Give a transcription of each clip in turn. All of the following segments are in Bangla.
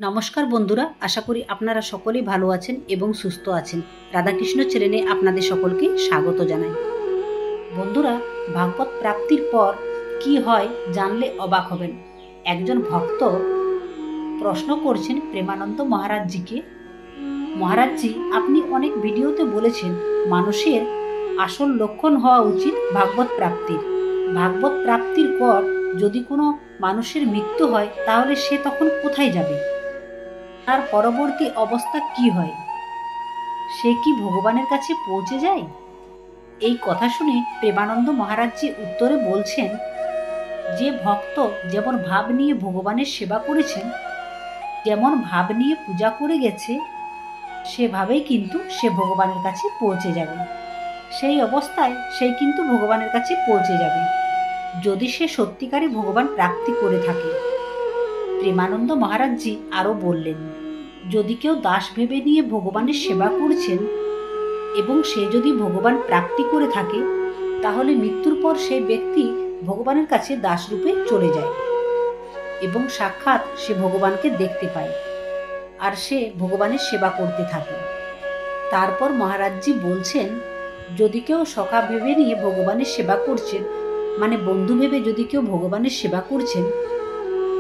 নমস্কার বন্ধুরা, আশা করি আপনারা সকলেই ভালো আছেন এবং সুস্থ আছেন। রাধাকৃষ্ণ চ্যানেলে আপনাদের সকলকে স্বাগত জানাই। বন্ধুরা, ভাগবত প্রাপ্তির পর কি হয় জানলে অবাক হবেন। একজন ভক্ত প্রশ্ন করছেন প্রেমানন্দ মহারাজজিকে, মহারাজজি, আপনি অনেক ভিডিওতে বলেছেন মানুষের আসল লক্ষণ হওয়া উচিত ভাগবত প্রাপ্তির। ভাগবত প্রাপ্তির পর যদি কোনো মানুষের মৃত্যু হয় তাহলে সে তখন কোথায় যাবে? তার পরবর্তী অবস্থা কি হয়? সে কি ভগবানের কাছে পৌঁছে যায়? এই কথা শুনে প্রেমানন্দ মহারাজজি উত্তরে বলছেন, যে ভক্ত যেমন ভাব নিয়ে ভগবানের সেবা করেছেন, যেমন ভাব নিয়ে পূজা করে গেছে, সেভাবেই কিন্তু সে ভগবানের কাছে পৌঁছে যাবে। সেই অবস্থায় সে কিন্তু ভগবানের কাছে পৌঁছে যাবে, যদি সে সত্যিকারে ভগবান প্রাপ্তি করে থাকে। প্রেমানন্দ মহারাজজি আরও বললেন, যদি কেউ দাস ভেবে নিয়ে ভগবানের সেবা করছেন এবং সে যদি ভগবান প্রাপ্তি করে থাকে, তাহলে মৃত্যুর পর সেই ব্যক্তি ভগবানের কাছে দাসরূপে চলে যায় এবং সাক্ষাৎ সে ভগবানকে দেখতে পায় আর সে ভগবানের সেবা করতে থাকে। তারপর মহারাজজি বলছেন, যদি কেউ সখা ভেবে নিয়ে ভগবানের সেবা করছেন, মানে বন্ধু ভেবে যদি কেউ ভগবানের সেবা করছেন,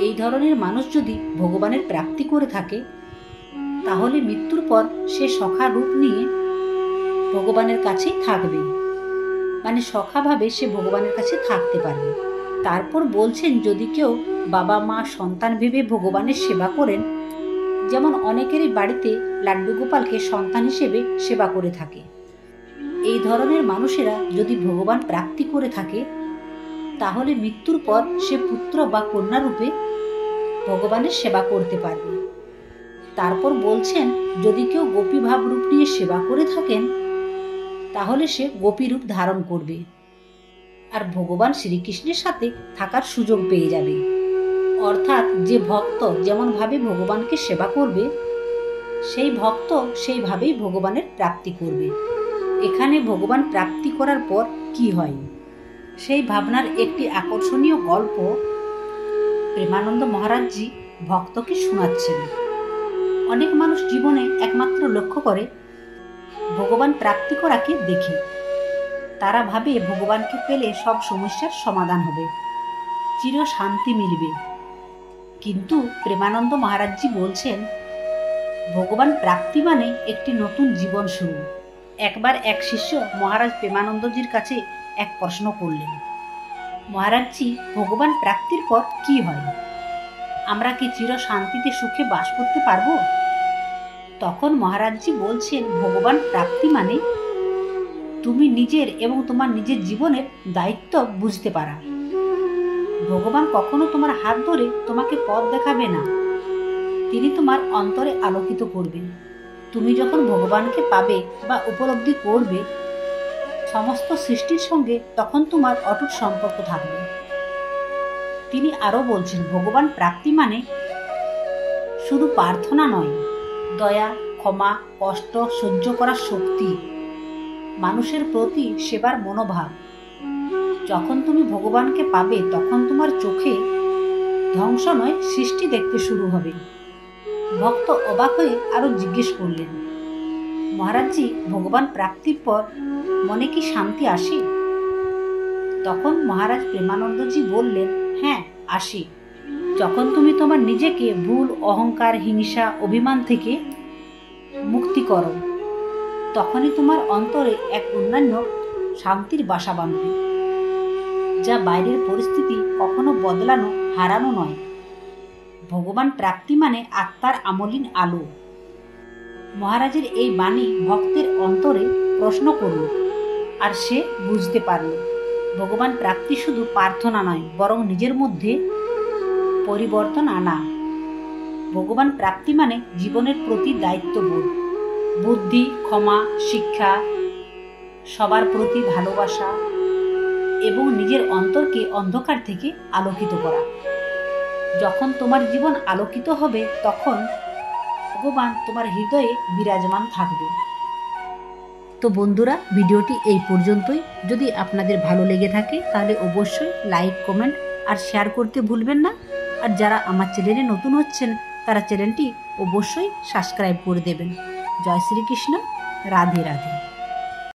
এই ধরনের মানুষ যদি ভগবানের প্রাপ্তি করে থাকে, তাহলে মৃত্যুর পর সে সখা রূপ নিয়ে ভগবানের কাছেই থাকবে, মানে সখাভাবে সে ভগবানের কাছে থাকতে পারবে। তারপর বলছেন, যদি কেউ বাবা মা সন্তান ভেবে ভগবানের সেবা করেন, যেমন অনেকেরই বাড়িতে লাড্ডু গোপালকে সন্তান হিসেবে সেবা করে থাকে, এই ধরনের মানুষেরা যদি ভগবান প্রাপ্তি করে থাকে, তাহলে মৃত্যুর পর সে পুত্র বা কন্যা রূপে ভগবানের সেবা করতে পারবে। তারপর বলছেন, যদি কেউ গোপী ভাব রূপ নিয়ে সেবা করে থাকেন, তাহলে সে গোপী রূপ ধারণ করবে আর ভগবান শ্রীকৃষ্ণের সাথে থাকার সুযোগ পেয়ে যাবে। অর্থাৎ যে ভক্ত যেমন ভাবে ভগবানকে সেবা করবে, সেই ভক্ত সেইভাবেই ভগবানের প্রাপ্তি করবে। এখানে ভগবান প্রাপ্তি করার পর কি হয়, সেই ভাবনার একটি আকর্ষণীয় গল্প প্রেমানন্দ মহারাজজি ভক্তকে শোনাচ্ছেন। অনেক মানুষ জীবনে একমাত্র লক্ষ্য করে ভগবান প্রাপ্তি করাকে দেখে। তারা ভাবে ভগবানকে পেলে সব সমস্যার সমাধান হবে, চির শান্তি মিলবে। কিন্তু প্রেমানন্দ মহারাজজি বলছেন, ভগবান প্রাপ্তি মানে একটি নতুন জীবন শুরু। একবার এক শিষ্য মহারাজ প্রেমানন্দজির কাছে এক প্রশ্ন করলেন, মহারাজজি, ভগবান প্রাপ্তির পর কি হয়? আমরা কি চির শান্তিতে সুখে বাস করতে পারবো? তখন মহারাজজি বলছেন, ভগবান প্রাপ্তি মানে তুমি নিজের এবং তোমার নিজের জীবনের দায়িত্ব বুঝতে পারা। ভগবান কখনো তোমার হাত ধরে তোমাকে পথ দেখাবে না, তিনি তোমার অন্তরে আলোকিত করবেন। তুমি যখন ভগবানকে পাবে বা উপলব্ধি করবে, সমস্ত সৃষ্টির সঙ্গে তখন তোমার অটুট সম্পর্ক থাকবে। তিনি আরও বলছেন, ভগবান প্রাপ্তি মানে শুধু প্রার্থনা নয়, দয়া, ক্ষমা, কষ্ট সহ্য করার শক্তি, মানুষের প্রতি সেবার মনোভাব। যখন তুমি ভগবানকে পাবে, তখন তোমার চোখে ধ্বংস নয়, সৃষ্টি দেখতে শুরু হবে। ভক্ত অবাক হয়ে আরো জিজ্ঞেস করলেন, মহারাজজি, ভগবান প্রাপ্তির পর মনে কি শান্তি আসে? তখন মহারাজ প্রেমানন্দজি বললেন, হ্যাঁ, আসে। যখন তুমি তোমার নিজেকে ভুল, অহংকার, হিংসা, অভিমান থেকে মুক্তি করো, তখনই তোমার অন্তরে এক অন্যান্য শান্তির বাসা বাঁধবে, যা বাইরের পরিস্থিতি কখনো বদলানো, হারানো নয়। ভগবান প্রাপ্তি মানে আত্মার আমলিন আলো। মহারাজের এই বাণী ভক্তের অন্তরে প্রশ্ন করল, আর সে বুঝতে পারল ভগবান প্রাপ্তি শুধু প্রার্থনা নয়, বরং নিজের মধ্যে পরিবর্তন আনা। ভগবান প্রাপ্তি মানে জীবনের প্রতি দায়িত্ববোধ, বুদ্ধি, ক্ষমা, শিক্ষা, সবার প্রতি ভালোবাসা এবং নিজের অন্তরকে অন্ধকার থেকে আলোকিত করা। যখন তোমার জীবন আলোকিত হবে, তখন ভগবান তোমার হৃদয়ে বিরাজমান থাকবে। তো বন্ধুরা, ভিডিওটি এই পর্যন্তই। যদি আপনাদের ভালো লেগে থাকে তাহলে অবশ্যই লাইক, কমেন্ট আর শেয়ার করতে ভুলবেন না। আর যারা আমার চ্যানেলে নতুন হচ্ছেন তারা চ্যানেলটি অবশ্যই সাবস্ক্রাইব করে দেবেন। জয় শ্রীকৃষ্ণ, রাধে রাধে।